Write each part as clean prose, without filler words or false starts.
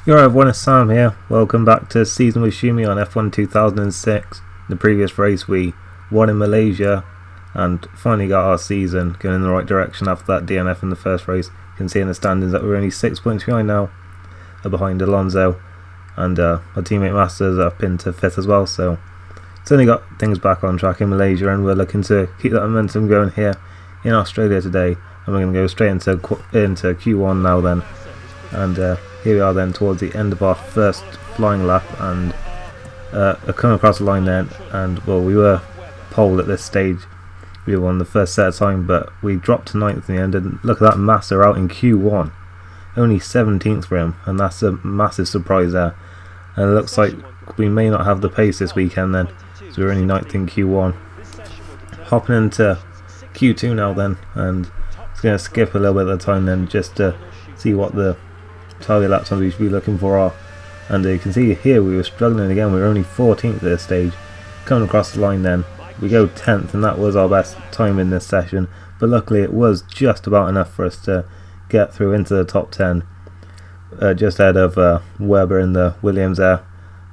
You're right, everyone, it's Sam here. Welcome back to Season with Schumi on F1 2006. The previous race we won in Malaysia and finally got our season going in the right direction after that DNF in the first race. You can see in the standings that we're only 6 points behind now, behind Alonso, and our teammate Masters up into 5th as well, so it's only got things back on track in Malaysia, and we're looking to keep that momentum going here in Australia today, and we're going to go straight into Q1 now then. And here we are then towards the end of our first flying lap, and coming across the line then, and well, we were pole at this stage. We won the first set of time, but we dropped to 9th in the end, and look at that, Massa out in Q1. Only 17th for him, and that's a massive surprise there. And it looks like we may not have the pace this weekend then, so we're only 9th in Q1. Hopping into Q2 now then, and it's going to skip a little bit of the time then, just to see what the target lap times we should be looking for are. And you can see here we were struggling again. We were only 14th at this stage. Coming across the line then, we go 10th, and that was our best time in this session, but luckily it was just about enough for us to get through into the top 10, just ahead of Webber and the Williams there.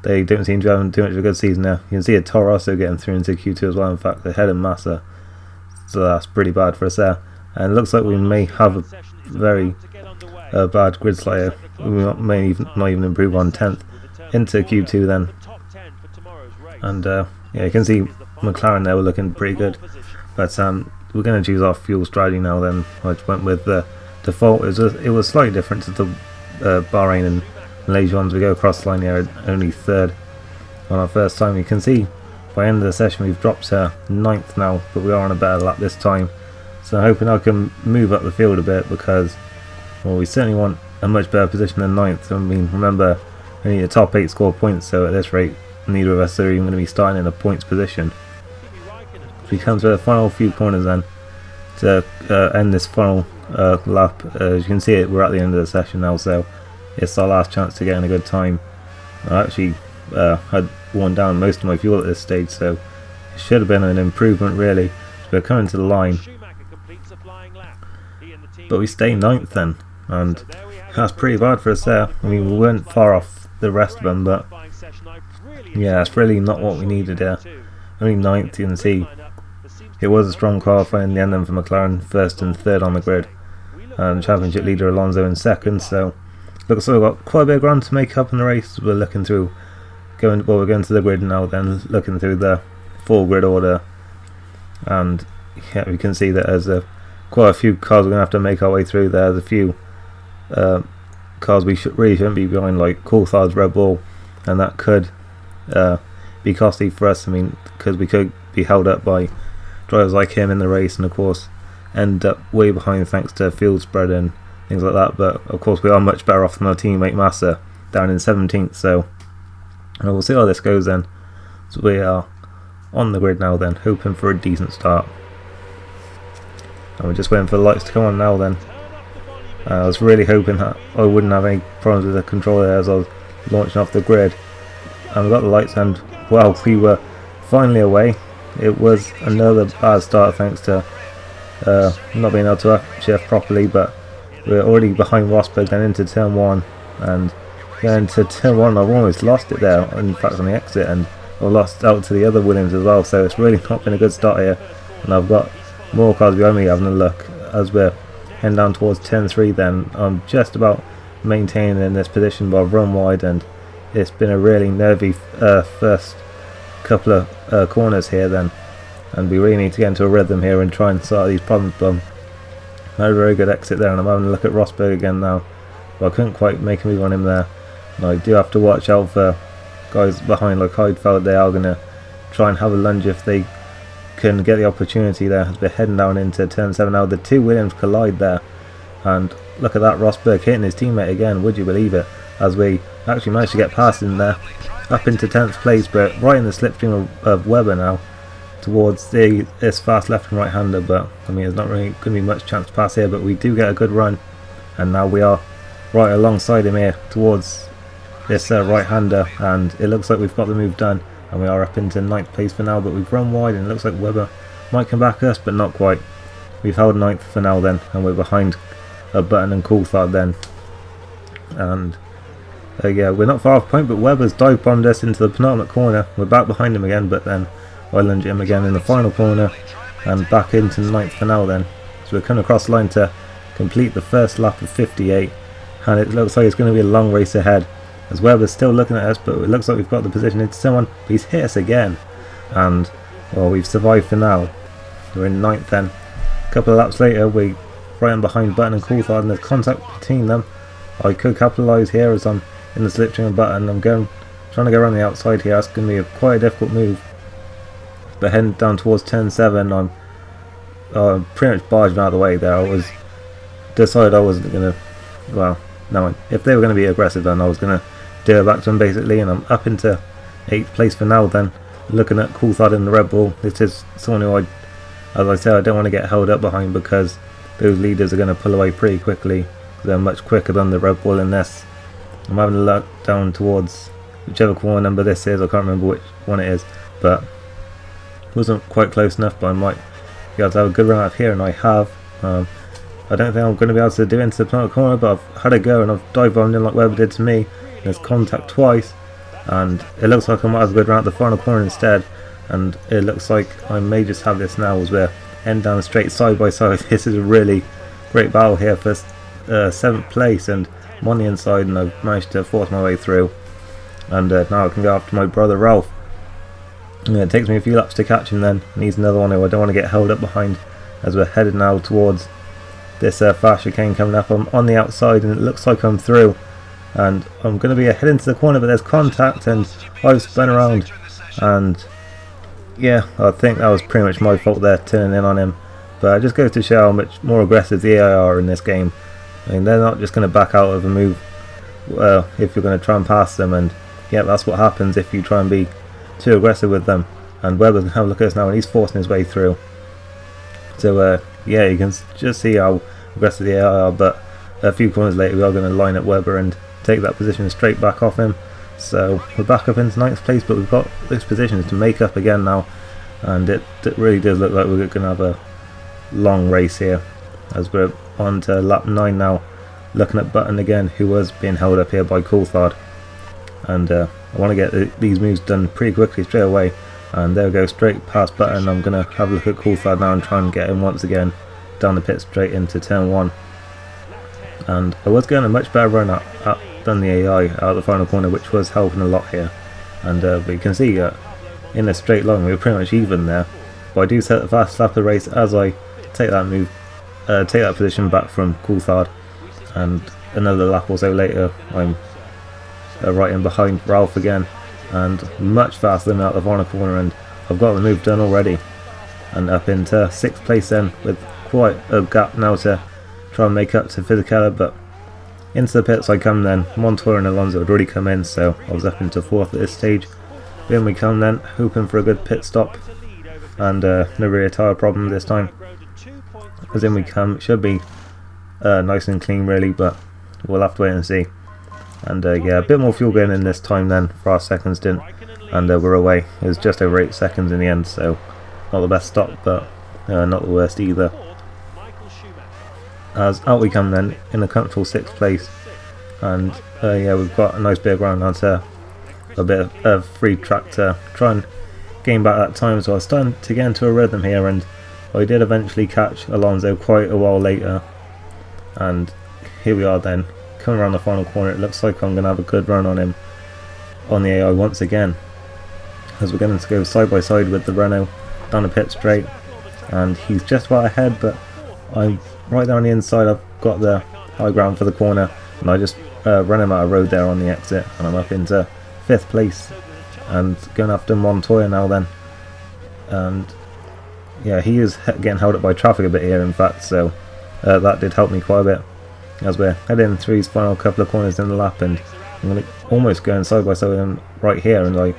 They don't seem to have too much of a good season now. You can see a Toro also getting through into Q2 as well, in fact ahead of Massa, so that's pretty bad for us there. And it looks like we may have a very bad grid slide. We may not even improve on 10th into Q2 then. And yeah, you can see McLaren there were looking pretty good, but we're going to choose our fuel strategy now then. I just went with the default. It was slightly different to the Bahrain and Malaysia ones. We go across the line here only 3rd on our first time. You can see by the end of the session we've dropped to 9th now, but we are on a better lap this time, so I'm hoping I can move up the field a bit, because well, we certainly want a much better position than 9th. I mean, remember, only the top 8 score points, so at this rate neither of us are even going to be starting in a points position. So we come to the final few corners then to end this final lap. As you can see, we're at the end of the session now, so it's our last chance to get in a good time. I actually had worn down most of my fuel at this stage, so it should have been an improvement really. So we're coming to the line, but we stay 9th then, and that's pretty bad for us there. I mean, we weren't far off the rest of them, but yeah, that's really not what we needed here. Only 9th, you can see. It was a strong qualifying in the end then for McLaren, 1st and 3rd on the grid, and championship leader Alonso in 2nd, so looks like we've got quite a bit of ground to make up in the race. We're looking through, we're going to the grid now then, looking through the full grid order, and yeah, we can see that there's quite a few cars we're going to have to make our way through. There's a few cars we really shouldn't be behind, like Coulthard's Red Bull, and that could be costly for us. I mean, because we could be held up by drivers like him in the race, and of course end up way behind thanks to field spread and things like that. But of course we are much better off than our teammate Massa down in 17th, so we'll see how this goes then. So we are on the grid now then, hoping for a decent start, and we're just waiting for the lights to come on now then. I was really hoping that I wouldn't have any problems with the controller as I was launching off the grid, and we got the lights, and well, we were finally away. It was another bad start thanks to not being able to shift properly, but we're already behind Rosberg then into turn 1, and going into turn 1 I've almost lost it there, in fact on the exit, and I lost out to the other Williams as well, so it's really not been a good start here. And I've got more cars behind me having a look as we're heading down towards turn 3 then. I'm just about maintaining in this position, but I've run wide, and it's been a really nervy first couple of corners here then, and we really need to get into a rhythm here and try and sort these problems. But I had a very good exit there, and I'm having a look at Rosberg again now, but I couldn't quite make a move on him there. And I do have to watch out for guys behind like Heidfeld. They are going to try and have a lunge if they can get the opportunity there, as we're heading down into turn 7 now. The two Williams collide there, and look at that, Rosberg hitting his teammate again, would you believe it, as we actually managed to get past him there up into 10th place, but right in the slipstream of Webber now towards this fast left and right hander. But I mean, there's not really going to be much chance to pass here, but we do get a good run, and now we are right alongside him here towards this right hander, and it looks like we've got the move done, and we are up into 9th place for now. But we've run wide, and it looks like Webber might come back us, but not quite. We've held 9th for now then, and we're behind Button and Coulthard then, and Yeah, we're not far off point, but Webber's dive bombed us into the penultimate corner. We're back behind him again, but then I lunge him again in the final corner and back into the 9th for now then. So we're coming across the line to complete the first lap of 58, and it looks like it's going to be a long race ahead as Webber's still looking at us, but it looks like we've got the position into someone. He's hit us again, and well, we've survived for now. We're in 9th then. A couple of laps later, we're right in behind Button and Coulthard, and there's contact between them. I could capitalise here as I'm in the slipstream of Button. I'm trying to go around the outside here. That's going to be quite a difficult move. But heading down towards turn 7, I'm pretty much barging out of the way there. I decided I wasn't going to, well, no, if they were going to be aggressive then I was going to do it back to them basically, and I'm up into 8th place for now then. Looking at Coulthard in the Red Bull, this is someone who as I said, I don't want to get held up behind because those leaders are going to pull away pretty quickly. They're much quicker than the Red Bull in this. I'm having a look down towards whichever corner number this is. I can't remember which one it is, but it wasn't quite close enough, but I might be able to have a good run out of here, and I have. I don't think I'm going to be able to do it into the penalty corner, but I've had a go and I've dive bombed in like Webber did to me. There's contact twice, and it looks like I might have a good run out the final corner instead, and it looks like I may just have this now as we're end down straight side by side. This is a really great battle here for 7th place, and I'm on the inside and I've managed to force my way through, and now I can go after my brother Ralph. Yeah, it takes me a few laps to catch him then, and he's another one who I don't want to get held up behind as we're headed now towards this fast chicane coming up. I'm on the outside and it looks like I'm through, and I'm going to be heading into the corner, but there's contact and I've spun around, and yeah, I think that was pretty much my fault there, turning in on him. But it just goes to show how much more aggressive the AI are in this game. I mean, they're not just going to back out of a move if you're going to try and pass them, and yeah, that's what happens if you try and be too aggressive with them. And Webber's going to have a look at us now, and he's forcing his way through. So yeah, you can just see how aggressive the AI are, but a few corners later we are going to line up Webber and take that position straight back off him. So we're back up into 9th place, but we've got those positions to make up again now, and it really does look like we're going to have a long race here as we're on to lap 9 now, looking at Button again, who was being held up here by Coulthard, and I want to get these moves done pretty quickly straight away, and there we go, straight past Button. I'm going to have a look at Coulthard now and try and get him once again down the pit straight into turn 1, and I was getting a much better run than the AI out of the final corner, which was helping a lot here. And but you can see in a straight line we were pretty much even there, but I do set the fast lap of the race as I take that move, take that position back from Coulthard, and another lap or so later I'm right in behind Ralph again, and much faster than out the final corner, and I've got the move done already, and up into 6th place then, with quite a gap now to try and make up to Fisichella. But into the pits I come then. Montoya and Alonso had already come in, so I was up into 4th at this stage. In we come then, hoping for a good pit stop, and no rear tyre problem this time. As in we come, it should be nice and clean really, but we'll have to wait and see. And yeah, a bit more fuel going in this time then for our second stint, and we're away. It was just over 8 seconds in the end, so not the best stop, but not the worst either. As out we come then in a comfortable 6th place, and yeah, we've got a nice bit of ground now to a bit of free track to try and gain back that time. So I was starting to get into a rhythm here, and I did eventually catch Alonso quite a while later, and here we are then coming around the final corner. It looks like I'm going to have a good run on him on the AI once again, as we're going to go side by side with the Renault down the pit straight, and he's just about ahead, but I'm right there on the inside. I've got the high ground for the corner, and I just run him out of road there on the exit, and I'm up into 5th place and going after Montoya now then. And yeah, he is getting held up by traffic a bit here in fact, so that did help me quite a bit as we're heading through his final couple of corners in the lap, and I'm going to almost going side by side with him right here, and like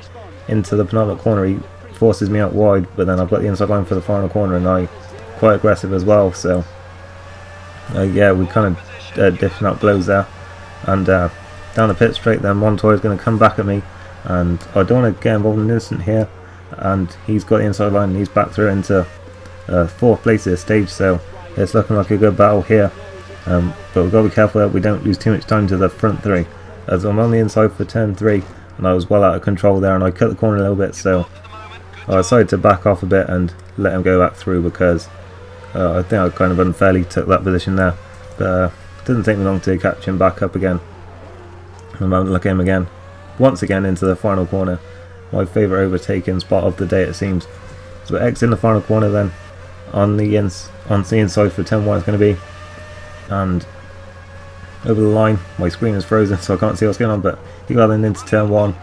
into the penultimate corner he forces me out wide, but then I've got the inside line for the final corner, and I quite aggressive as well, so yeah, we kind of dishing out blows there, and down the pit straight then Montoya is going to come back at me, and I don't want to get involved in an incident here, and he's got the inside line and he's back through into 4th place at this stage, so it's looking like a good battle here, but we've got to be careful that we don't lose too much time to the front 3, as I'm on the inside for turn 3, and I was well out of control there, and I cut the corner a little bit, so I decided to back off a bit and let him go back through, because I think I kind of unfairly took that position there. But it didn't take me long to catch him back up again. And I'm looking at him again, once again into the final corner. My favourite overtaking spot of the day, it seems. So X in the final corner then, on the inside for turn 1 is going to be, and over the line. My screen is frozen, so I can't see what's going on, but he got then into turn 1,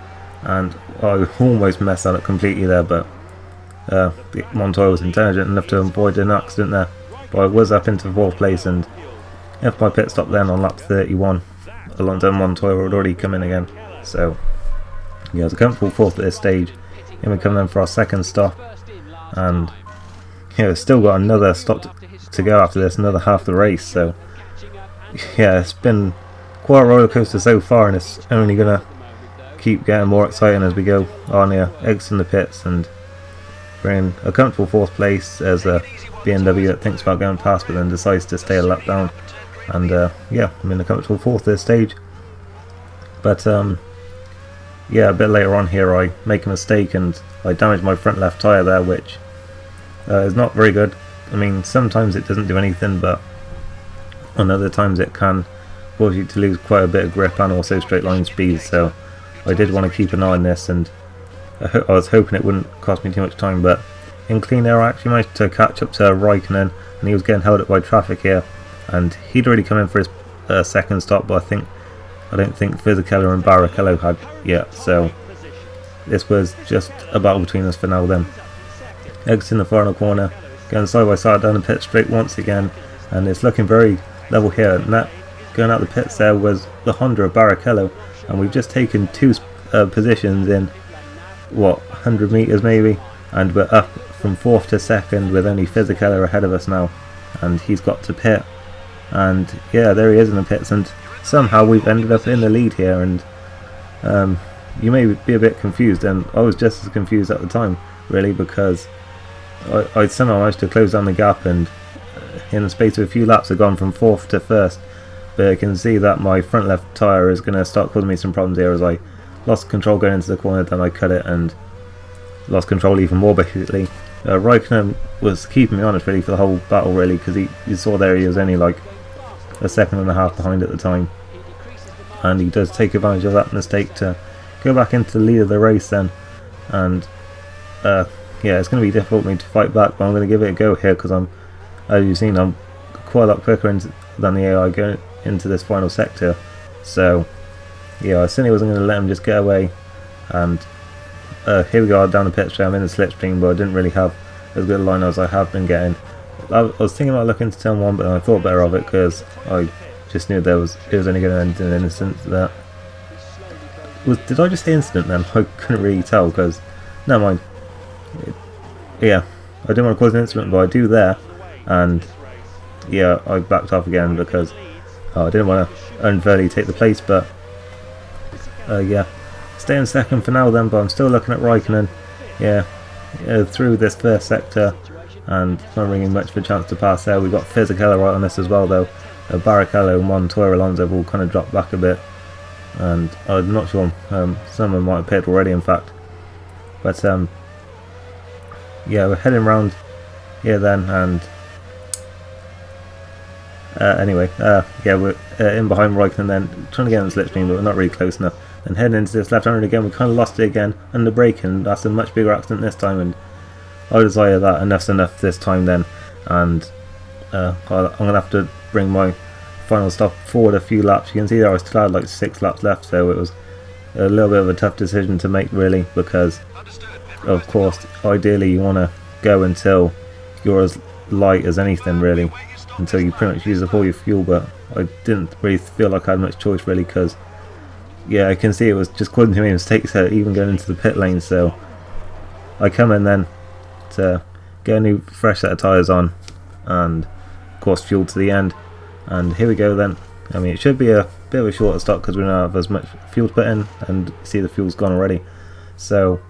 and I almost messed that up completely there, but Montoya was intelligent enough to avoid an accident there. But I was up into 4th place, and if my pit stop then on lap 31, Alonso Montoya would already come in again. So yeah, it's a comfortable 4th at this stage. And we come in for our 2nd stop, and yeah, we've still got another stop to go after this, another half the race. So yeah, it's been quite a roller coaster so far, and it's only gonna keep getting more exciting as we go on here. Exiting the pits, and we're in a comfortable 4th place as a BMW that thinks about going past, but then decides to stay a lap down. And yeah, I'm in a comfortable 4th at this stage. But yeah, a bit later on here I make a mistake and I damage my front left tyre there, which is not very good. I mean, sometimes it doesn't do anything, but on other times it can cause you to lose quite a bit of grip and also straight line speed. So I did want to keep an eye on this, and I was hoping it wouldn't cost me too much time, but in clean air I actually managed to catch up to Raikkonen, and he was getting held up by traffic here, and he'd already come in for his 2nd stop, but I don't think Fisichella and Barrichello had yet, so this was just a battle between us for now then. Exiting the final corner, going side by side down the pit straight once again, and it's looking very level here. And that going out the pits there was the Honda of Barrichello, and we've just taken 2 positions in what, 100 metres maybe, and we're up from 4th to 2nd with only Fisichella ahead of us now, and he's got to pit. And yeah, there he is in the pits, and somehow we've ended up in the lead here. And you may be a bit confused, and I was just as confused at the time really, because I somehow managed to close down the gap, and in the space of a few laps I've gone from 4th to 1st. But I can see that my front left tyre is going to start causing me some problems here, as I lost control going into the corner, then I cut it and lost control even more basically. Raikkonen was keeping me honest really for the whole battle really, because you saw there he was only like a 2.5 seconds behind at the time, and he does take advantage of that mistake to go back into the lead of the race then. And yeah, it's going to be difficult for me to fight back, but I'm going to give it a go here, because as you've seen, I'm quite a lot quicker than the AI going into this final sector. So yeah, I certainly wasn't going to let him just get away. And here we go down the pit straight. I'm in the slipstream, but I didn't really have as good a line as I have been getting. I was thinking about looking to turn 1, but I thought better of it, because I just knew it was only going to end in an incident. Did I just say incident then? I couldn't really tell, because never mind. Yeah, I didn't want to cause an incident, but I do there. And yeah, I backed off again because I didn't want to unfairly take the place. But yeah, stay in 2nd for now then, but I'm still looking at Raikkonen. Yeah, through this 1st sector, and not really much of a chance to pass there. We've got Fisichella right on this as well though. Barrichello, Montoya, Alonso have all kind of dropped back a bit, and I'm not sure, some of them might have pitted already in fact. But yeah, we're heading round here then, and anyway, yeah, we're in behind Raikkonen then, trying to get in the slipstream, but we're not really close enough. And heading into this left-hander again, we kind of lost it again under braking. That's a much bigger accident this time, and I desire that enough's enough this time then. And I'm going to have to bring my final stop forward a few laps. You can see there I still had like 6 laps left, so it was a little bit of a tough decision to make really, because of course ideally you want to go until you're as light as anything really, until you pretty much use up all your fuel. But I didn't really feel like I had much choice really, because yeah, I can see it was just causing too many mistakes even going into the pit lane. So I come in then to get a new fresh set of tyres on, and of course fuel to the end. And here we go then. I mean, it should be a bit of a shorter stop because we don't have as much fuel to put in, and see the fuel's gone already. So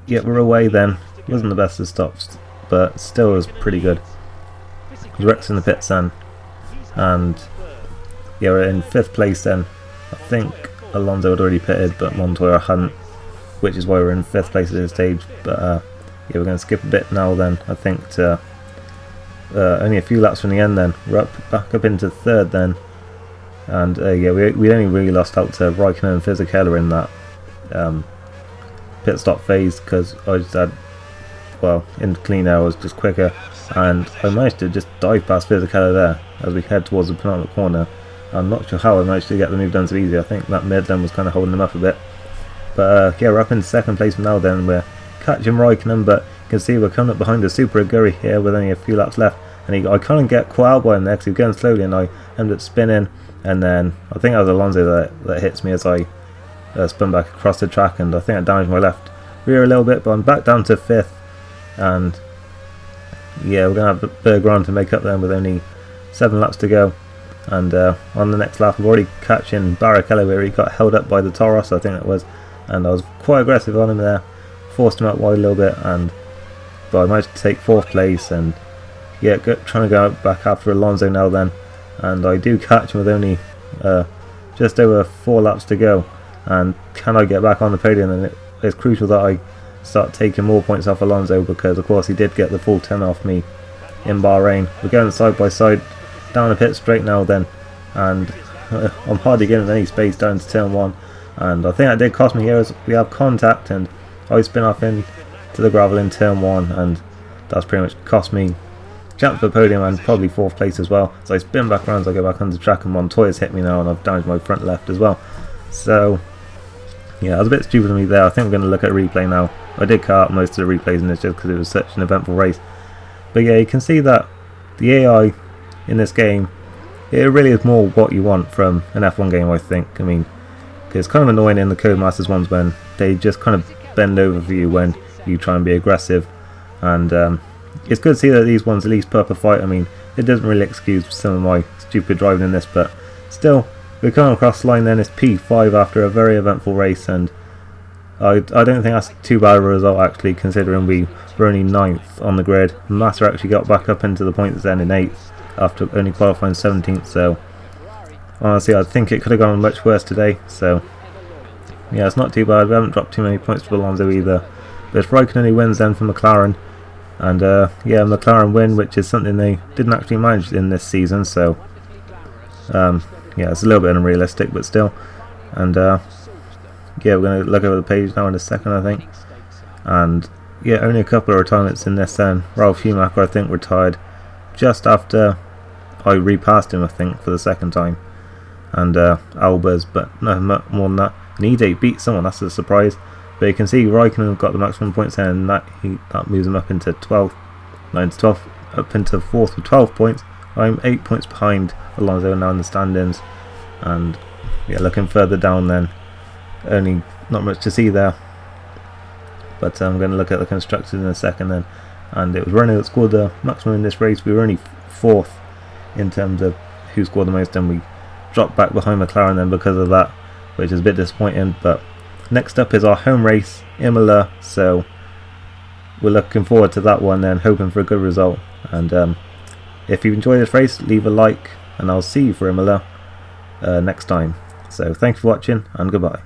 yeah, we're away then. Wasn't the best of stops, but still was pretty good. Rex in the pits then, and yeah, we're in 5th place then. I think Alonso had already pitted, but Montoya hadn't, which is why we're in 5th place at this stage. But yeah, we're going to skip a bit now then, I think, to only a few laps from the end then. We're back up into 3rd then. And yeah, we only really lost out to Raikkonen and Fisichella in that pit stop phase, because I just had, well, in clean air I was just quicker, and I managed to just dive past Fisichella there as we head towards the penultimate corner. I'm not sure how I managed to get the move done so easy. I think that Midland was kind of holding him up a bit. But yeah, we're up in 2nd place now then. We're catching Raikkonen, but you can see we're coming up behind the Super Aguri here with only a few laps left. And I couldn't get caught out by him there because he was going slowly, and I ended up spinning. And then I think that was Alonso that hits me as I spun back across the track, and I think I damaged my left rear a little bit, but I'm back down to 5th. And yeah, we're going to have a bit of ground to make up then with only 7 laps to go. And on the next lap, I'm already catching Barrichello where he got held up by the Toros, I think it was, and I was quite aggressive on him there, forced him out wide a little bit, but I managed to take 4th place, and yeah, trying to go back after Alonso now then, and I do catch him with only just over 4 laps to go. And can I get back on the podium? And it's crucial that I start taking more points off Alonso, because of course he did get the full 10 off me in Bahrain. We're going side by side down the pit straight now then, and I'm hardly getting any space down to turn 1, and I think that did cost me here as we have contact, and I spin off into the gravel in turn 1, and that's pretty much cost me chance for the podium and probably 4th place as well. So I spin back around as I go back onto the track, and Montoya's hit me now, and I've damaged my front left as well. So yeah, that was a bit stupid of me there. I think we're going to look at a replay now. I did cut out most of the replays in this just because it was such an eventful race. But yeah, you can see that the AI in this game, it really is more what you want from an F1 game, I think. I mean, it's kind of annoying in the Codemasters ones when they just kind of bend over for you when you try and be aggressive, and it's good to see that these ones at least put up a fight. I mean, it doesn't really excuse some of my stupid driving in this, but still, we're coming across the line then. It's P5 after a very eventful race, and I don't think that's too bad a result actually, considering we were only 9th on the grid. Massa actually got back up into the points then in 8th after only qualifying 17th, so honestly I think it could have gone much worse today. So yeah, it's not too bad. We haven't dropped too many points for Alonso either, but it's Raikkonen who wins then for McLaren, and yeah, McLaren win, which is something they didn't actually manage in this season, so yeah, it's a little bit unrealistic, but still. And yeah, we're going to look over the page now in a second, I think. And yeah, only a couple of retirements in this then. Ralf Schumacher, I think, retired just after I repassed him, I think, for the 2nd time. And Albers, but no more than that. Nide beat someone, that's a surprise. But you can see Raikkonen got the maximum points there, and that moves him up into 12th. No, into 12th, up into 4th with 12 points. I'm 8 points behind Alonso now in the standings. And yeah, looking further down then, only not much to see there. But I'm going to look at the constructors in a second then. And it was Renault that scored the maximum in this race. We were only 4th in terms of who scored the most, and we dropped back behind McLaren then because of that, which is a bit disappointing. But next up is our home race, Imola, so we're looking forward to that one then, hoping for a good result. And if you enjoy this race, leave a like, and I'll see you for Imola next time. So thanks for watching, and goodbye.